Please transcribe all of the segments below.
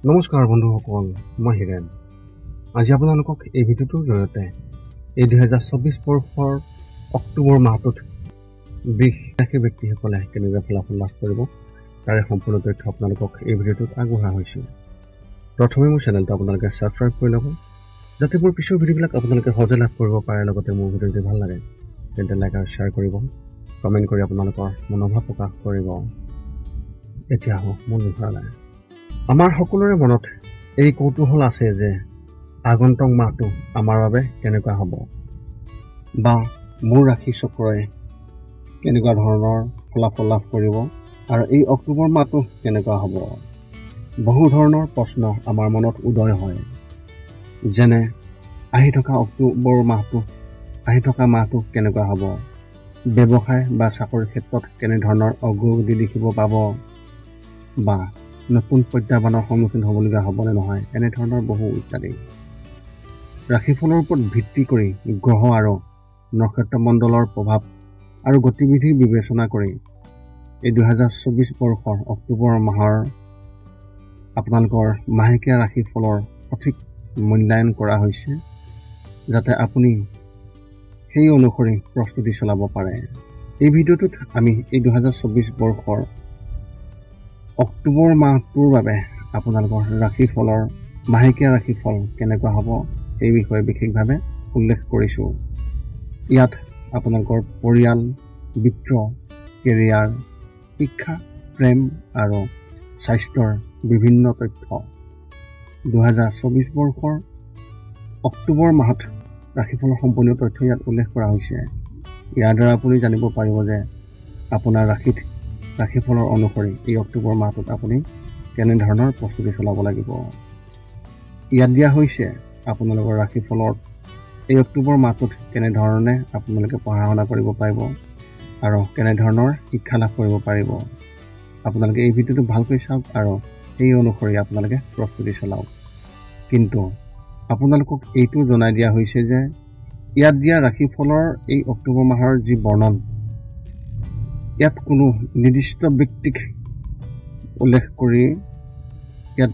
নমস্কাৰ বন্ধুসকল, মই হিৰেন। আজি আপোনালোকক এই ভিডিঅ'টোৰ জৰিয়তে এই 2024 বৰ্ষৰ অক্টোবৰ মাহটোত বৃষ ব্যক্তিসকলে কেনেদৰে ফলাফল লাভ কৰিব তাৰে সম্পূৰ্ণ তথ্য আপোনালোকক এই ভিডিঅ'টোত আগবঢ়োৱা হৈছে। প্ৰথমে মোৰ চেনেলটো আপোনালোকে ছাবস্ক্ৰাইব কৰি ল'ব, যাতে মোৰ পিছৰ ভিডিঅ'বিলাক আপোনালোকে সহজে লাভ কৰিব পাৰে। লগতে মোৰ ভিডিঅ' যদি ভাল লাগে তেন্তে লাইক আৰু শ্বেয়াৰ কৰিব, কমেণ্ট কৰি আপোনালোকৰ মনোভাৱ প্ৰকাশ কৰিব। এতিয়া আহক মূল বিষয়লৈ। আমাৰ সকলোৰে মনত এই কৌতূহল আছে যে আগন্তুক মাহটো আমাৰ বাবে কেনেকুৱা হ'ব, বা মোৰ ৰাশি চক্ৰই কেনেকুৱা ধৰণৰ ফলাফল লাভ কৰিব আৰু এই অক্টোবৰ মাহটো কেনেকুৱা হ'ব। বহু ধৰণৰ প্ৰশ্ন আমাৰ মনত উদয় হয়, যেনে আহি থকা মাহটো কেনেকুৱা হ'ব, ব্যৱসায় বা চাকৰিৰ ক্ষেত্ৰত কেনেধৰণৰ অগ্ৰগতি দেখিব পাব, বা নতুন প্ৰত্যাহ্বানৰ সন্মুখীন হ'বলগীয়া হ'বনে নহয়, এনেধৰণৰ বহু ইত্যাদি। ৰাশিফলৰ ওপৰত ভিত্তি কৰি গ্ৰহ আৰু নক্ষত্ৰমণ্ডলৰ প্ৰভাৱ আৰু গতিবিধি বিবেচনা কৰি এই 2024 বৰ্ষৰ অক্টোবৰ মাহৰ আপোনালোকৰ মাহেকীয়া ৰাশিফলৰ সঠিক মূল্যায়ন কৰা হৈছে, যাতে আপুনি সেই অনুসৰি প্ৰস্তুতি চলাব পাৰে। এই ভিডিঅ'টোত আমি এই 2024 বৰ্ষৰ অক্টোবৰ মাহটোৰ বাবে আপোনালোকৰ ৰাশিফলৰ মাহেকীয়া ৰাশিফল কেনেকুৱা হ'ব এই বিষয়ে বিশেষভাৱে উল্লেখ কৰিছোঁ। ইয়াত আপোনালোকৰ পৰিয়াল, বিত্ত, কেৰিয়াৰ, শিক্ষা, প্ৰেম আৰু স্বাস্থ্যৰ বিভিন্ন তথ্য 2024 বৰ্ষৰ অক্টোবৰ মাহত ৰাশিফলৰ সম্পূৰ্ণ তথ্য ইয়াত উল্লেখ কৰা হৈছে। ইয়াৰ দ্বাৰা আপুনি জানিব পাৰিব যে আপোনাৰ ৰাশিফলৰ অনুসৰি এই অক্টোবৰ মাহটোত আপুনি কেনেধৰণৰ প্ৰস্তুতি চলাব লাগিব। ইয়াত দিয়া হৈছে আপোনালোকৰ ৰাশিফলত এই অক্টোবৰ মাহটোত কেনেধৰণে আপোনালোকে পঢ়া শুনা কৰিব পাৰিব আৰু কেনেধৰণৰ শিক্ষা লাভ কৰিব পাৰিব। আপোনালোকে এই ভিডিঅ'টো ভালকৈ চাওক আৰু সেই অনুসৰি আপোনালোকে প্ৰস্তুতি চলাওক। কিন্তু আপোনালোকক এইটো জনাই দিয়া হৈছে যে ইয়াত দিয়া ৰাশিফলৰ এই অক্টোবৰ মাহৰ যি বৰ্ণন, ইয়াত কোনো নিৰ্দিষ্ট ব্যক্তিক উল্লেখ কৰি ইয়াত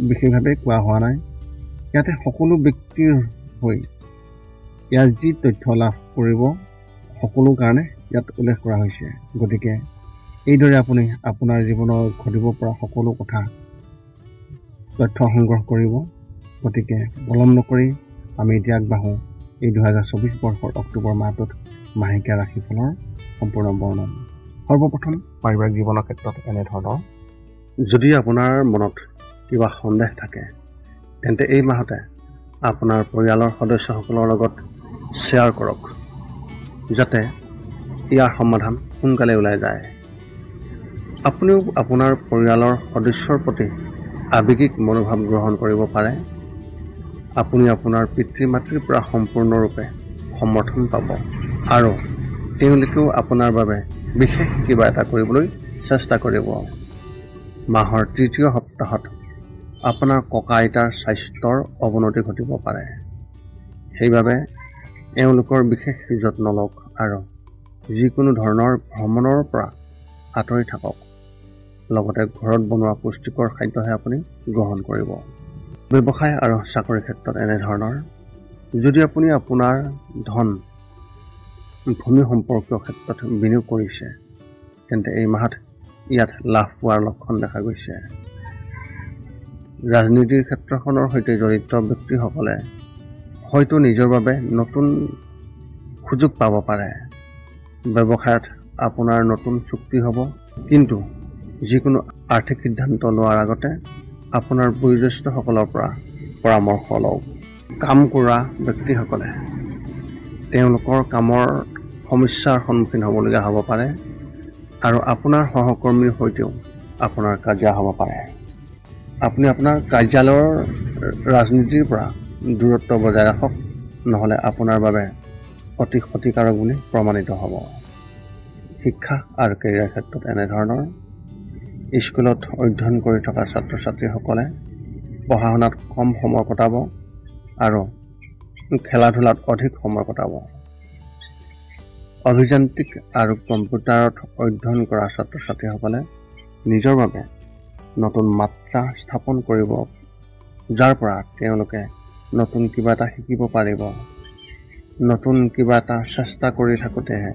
বিশেষভাৱে কোৱা হোৱা নাই। ইয়াতে সকলো ব্যক্তিৰ হৈ ইয়াৰ যি তথ্য লাভ কৰিব সকলো কাৰণে ইয়াত উল্লেখ কৰা হৈছে। গতিকে এইদৰে আপুনি আপোনাৰ জীৱনত ঘটিব পৰা সকলো কথা তথ্য সংগ্ৰহ কৰিব। গতিকে পলম নকৰি আমি এতিয়া আগবাঢ়োঁ এই 2024 বৰ্ষৰ অক্টোবৰ মাহটোত মাহেকীয়া ৰাশিফলৰ সম্পূৰ্ণ বৰ্ণন। সৰ্বপ্ৰথম পাৰিবাৰিক জীৱনৰ ক্ষেত্ৰত এনেধৰণৰ। যদি আপোনাৰ মনত কিবা সন্দেহ থাকে তেন্তে এই মাহতে আপোনাৰ পৰিয়ালৰ সদস্যসকলৰ লগত শ্বেয়াৰ কৰক, যাতে ইয়াৰ সমাধান সোনকালে ওলাই যায়। আপুনিও আপোনাৰ পৰিয়ালৰ সদস্যৰ প্ৰতি আৱেগিক মনোভাৱ গ্ৰহণ কৰিব পাৰে। আপুনি আপোনাৰ পিতৃ মাতৃৰ পৰা সম্পূৰ্ণৰূপে সমৰ্থন পাব আৰু তেওঁলোকেও আপোনাৰ বাবে বিশেষ কিবা এটা কৰিবলৈ চেষ্টা কৰিব। মাহৰ তৃতীয় সপ্তাহত আপোনাৰ ককা আইতাৰ স্বাস্থ্যৰ অৱনতি ঘটিব পাৰে। সেইবাবে এওঁলোকৰ বিশেষ যত্ন লওক আৰু যিকোনো ধৰণৰ ভ্ৰমণৰ পৰা আঁতৰি থাকক। লগতে ঘৰত বনোৱা পুষ্টিকৰ খাদ্যহে আপুনি গ্ৰহণ কৰিব। ব্যৱসায় আৰু চাকৰিৰ ক্ষেত্ৰত এনেধৰণৰ। যদি আপুনি আপোনাৰ ধন ভূমি সম্পৰ্কীয় ক্ষেত্ৰত বিনিয়োগ কৰিছে তেন্তে এই মাহত ইয়াত লাভ পোৱাৰ লক্ষণ দেখা গৈছে। ৰাজনীতিৰ ক্ষেত্ৰখনৰ সৈতে জড়িত ব্যক্তিসকলে হয়তো নিজৰ বাবে নতুন সুযোগ পাব পাৰে। ব্যৱসায়ত আপোনাৰ নতুন চুক্তি হ'ব, কিন্তু যিকোনো আৰ্থিক সিদ্ধান্ত লোৱাৰ আগতে আপোনাৰ বয়োজ্যেষ্ঠসকলৰ পৰা পৰামৰ্শ লওক। কাম কৰা ব্যক্তিসকলে তেওঁলোকৰ কামৰ সমস্যাৰ সন্মুখীন হ'বলগীয়া হ'ব পাৰে আৰু আপোনাৰ সহকৰ্মীৰ সৈতেও আপোনাৰ কাজিয়া হ'ব পাৰে। আপুনি আপোনাৰ কাৰ্যালয়ৰ ৰাজনীতিৰ পৰা দূৰত্ব বজাই ৰাখক, নহ'লে আপোনাৰ বাবে অতি ক্ষতিকাৰক বুলি প্ৰমাণিত হ'ব। শিক্ষা আৰু কেৰিয়াৰ ক্ষেত্ৰত এনেধৰণৰ। স্কুলত অধ্যয়ন কৰি থকা ছাত্ৰ ছাত্ৰীসকলে পঢ়া শুনাত কম সময় কটাব আৰু খেলা ধূলাত অধিক সময় কটাব। অভিযান্ত্ৰিক আৰু কম্পিউটাৰত অধ্যয়ন কৰা ছাত্ৰ ছাত্ৰীসকলে নিজৰ বাবে নতুন মাত্ৰা স্থাপন কৰিব, যাৰ পৰা তেওঁলোকে নতুন কিবা এটা শিকিব পাৰিব। নতুন কিবা এটা চেষ্টা কৰি থাকোঁতেহে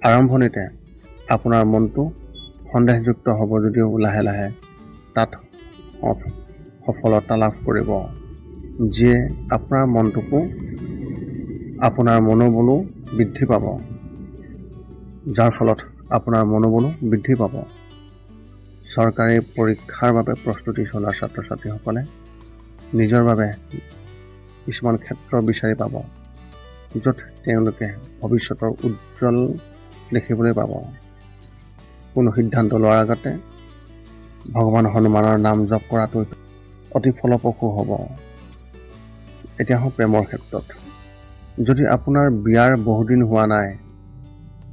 আৰম্ভণিতে আপোনাৰ মনটো সন্দেহযুক্ত হ'ব, যদিও লাহে লাহে তাত সফলতা লাভ কৰিব, যিয়ে আপোনাৰ মনটোকো আপোনাৰ মনোবলো বৃদ্ধি পাব, যাৰ ফলত আপোনাৰ মনোবলো বৃদ্ধি পাব। চৰকাৰী পৰীক্ষাৰ বাবে প্ৰস্তুতি চলোৱা ছাত্ৰ ছাত্ৰীসকলে নিজৰ বাবে কিছুমান ক্ষেত্ৰ বিচাৰি পাব, য'ত তেওঁলোকে ভৱিষ্যতৰ উজ্জ্বল দেখিবলৈ পাব। কোনো সিদ্ধান্ত লোৱাৰ আগতে ভগৱান হনুমানৰ নাম জপ কৰাটো অতি ফলপ্ৰসূ হ'ব। এতিয়া হওক প্ৰেমৰ ক্ষেত্ৰত। যদি আপোনাৰ বিয়াৰ বহুদিন হোৱা নাই,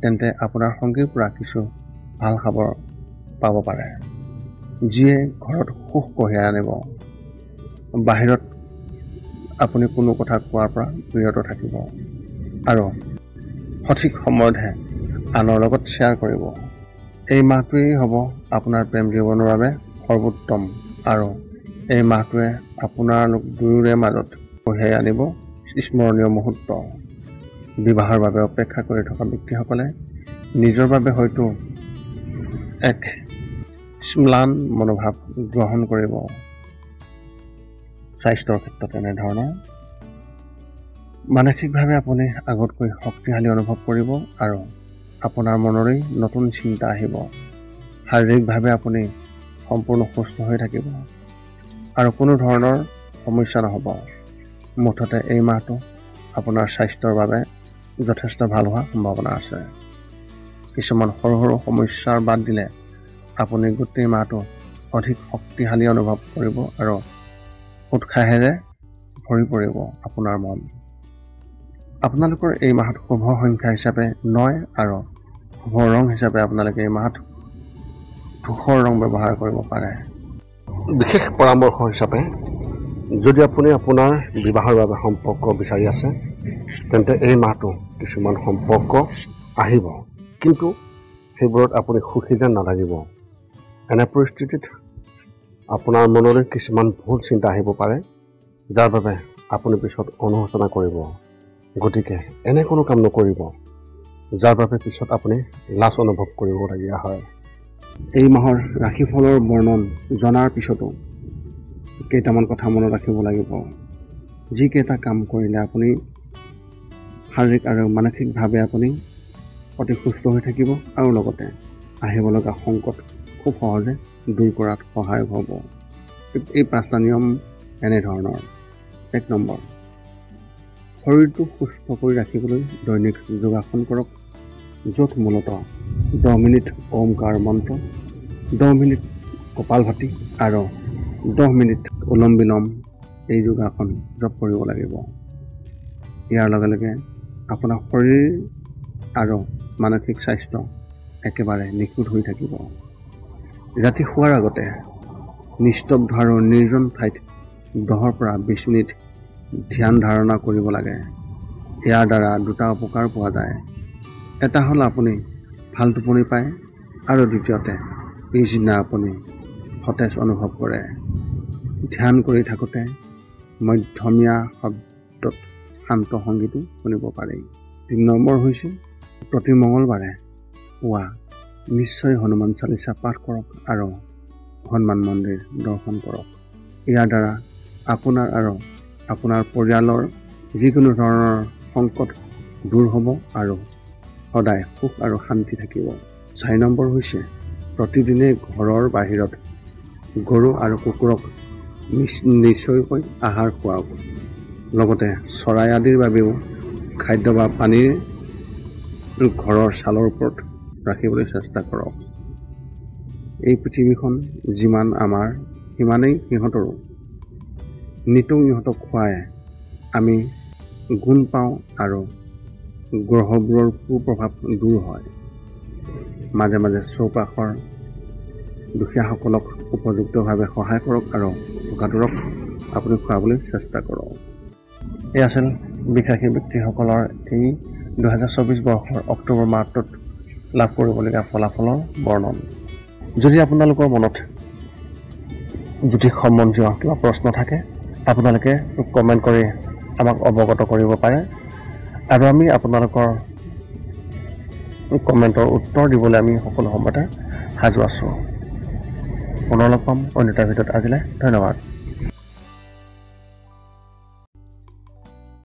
তেন্তে আপোনাৰ সংগীৰ পৰা কিছু ভাল খবৰ পাব পাৰে, যিয়ে ঘৰত সুখ কঢ়িয়াই আনিব। বাহিৰত আপুনি কোনো কথা কোৱাৰ পৰা বিৰত থাকিব আৰু সঠিক সময়তহে আনৰ লগত শ্বেয়াৰ কৰিব। এই মাহটোৱেই হ'ব আপোনাৰ প্ৰেম জীৱনৰ বাবে সৰ্বোত্তম, আৰু এই মাহটোৱে আপোনালোক দুয়োৰে মাজত কঢ়িয়াই আনিব স্মৰণীয় মুহূৰ্ত। বিবাহৰ বাবে অপেক্ষা কৰি থকা ব্যক্তিসকলে নিজৰ বাবে হয়তো এক ম্লান মনোভাৱ গ্ৰহণ কৰিব। স্বাস্থ্যৰ ক্ষেত্ৰত এনেধৰণৰ মানসিকভাৱে আপুনি আগতকৈ শক্তিশালী অনুভৱ কৰিব আৰু আপোনাৰ মনলৈ নতুন চিন্তা আহিব। শাৰীৰিকভাৱে আপুনি সম্পূৰ্ণ সুস্থ হৈ থাকিব আৰু কোনো ধৰণৰ সমস্যা নহ'ব। মুঠতে এই মাহটো আপোনাৰ স্বাস্থ্যৰ বাবে যথেষ্ট ভাল হোৱাৰ সম্ভাৱনা আছে। কিছুমান সৰু সৰু সমস্যাৰ বাদ দিলে আপুনি গোটেই মাহটো অধিক শক্তিশালী অনুভৱ কৰিব আৰু উৎসাহেৰে ভৰি পৰিব আপোনাৰ মন। আপোনালোকৰ এই মাহত শুভ সংখ্যা হিচাপে 9 আৰু শুভ ৰং হিচাপে আপোনালোকে এই মাহত ধূসৰ ৰং ব্যৱহাৰ কৰিব পাৰে। বিশেষ পৰামৰ্শ হিচাপে, যদি আপুনি আপোনাৰ বিবাহৰ বাবে সম্পৰ্ক বিচাৰি আছে, তেন্তে এই মাহটো কিছুমান সম্পৰ্ক আহিব, কিন্তু সেইবোৰত আপুনি সুখী যেন নালাগিব। এনে পৰিস্থিতিত আপোনাৰ মনলৈ কিছুমান ভুল চিন্তা আহিব পাৰে, যাৰ বাবে আপুনি পিছত অনুশোচনা কৰিব। গতিকে এনে কোনো কাম নকৰিব, যাৰ বাবে পিছত আপুনি লাজ অনুভৱ কৰিবলগীয়া হয়। এই মাহৰ ৰাশিফলৰ বৰ্ণন জনাৰ পিছতো কেইটামান কথা মনত ৰাখিব লাগিব। যিকেইটা কাম কৰিলে আপুনি শাৰীৰিক আৰু মানসিকভাৱে আপুনি অতি সুস্থ হৈ থাকিব আৰু লগতে আহিব লগা সংকট খুব সহজে দূৰ কৰাত সহায় হ'ব। এই 5টা নিয়ম এনেধৰণৰ। 1 নম্বৰ, শৰীৰটো সুস্থ কৰি ৰাখিবলৈ দৈনিক যোগাসন কৰক, য'ত মূলতঃ 10 মিনিট ওমকাৰ মন্ত্ৰ, 10 মিনিট কপালভাতি আৰু 10 মিনিট অনুলোম বিলোম এই যোগাসন জপ কৰিব লাগিব। ইয়াৰ লগে লগে আপোনাৰ শৰীৰ আৰু মানসিক স্বাস্থ্য একেবাৰে নিখুঁত হৈ থাকিব। ৰাতি শোৱাৰ আগতে নিস্তব্ধ আৰু নিৰ্জন ঠাইত 10 পৰা 20 মিনিট ধ্যান ধাৰণা কৰিব লাগে। ইয়াৰ দ্বাৰা 2টা উপকাৰ পোৱা যায়। এটা হ'ল আপুনি ভাল টোপনি পায় আৰু দ্বিতীয়তে পিছদিনা আপুনি সতেজ অনুভৱ কৰে। ধ্যান কৰি থাকোঁতে মধ্যমীয়া শব্দত শান্ত সংগীতো শুনিব পাৰি। 3 নম্বৰ হৈছে, প্ৰতি মঙলবাৰে পুৱা নিশ্চয় হনুমান চালিচা পাঠ কৰক আৰু হনুমান মন্দিৰ দৰ্শন কৰক। ইয়াৰ দ্বাৰা আপোনাৰ আৰু আপোনাৰ পৰিয়ালৰ যিকোনো ধৰণৰ সংকট দূৰ হ'ব আৰু সদায় সুখ আৰু শান্তি থাকিব। 4 নম্বৰ হৈছে, প্ৰতিদিনে ঘৰৰ বাহিৰত গৰু আৰু কুকুৰক নিশ্চয়কৈ আহাৰ খুৱাওক। লগতে চৰাই আদিৰ বাবেও খাদ্য বা পানীৰ ঘৰৰ ছালৰ ওপৰত ৰাখিবলৈ চেষ্টা কৰক। এই পৃথিৱীখন যিমান আমাৰ সিমানেই সিহঁতৰো। নিতৌ ইহঁতক খুৱাই আমি গুণ পাওঁ আৰু গ্ৰহবোৰৰ কুপ্ৰভাৱ দূৰ হয়। মাজে মাজে চৌপাশৰ দুখীয়াসকলক উপযুক্তভাৱে সহায় কৰক আৰু ভোকাতুৰক আপুনি খুৱাবলৈ চেষ্টা কৰক। এই আছিল বিশাসী ব্যক্তিসকলৰ এই 2024 বৰ্ষৰ অক্টোবৰ মাহটোত লাভ কৰিবলগীয়া ফলাফলৰ বৰ্ণন। যদি আপোনালোকৰ মনত জ্যোতিষ সম্বন্ধীয় কিবা প্ৰশ্ন থাকে আপোনালোকে কমেণ্ট কৰি আমাক অৱগত কৰিব পাৰে আৰু আমি আপোনালোকৰ কমেণ্টৰ উত্তৰ দিবলৈ আমি সকলো সময়তে সাজু আছোঁ। পুনৰ লগ পাম অন্য এটা ভিডিঅ'ত। আজিলৈ ধন্যবাদ।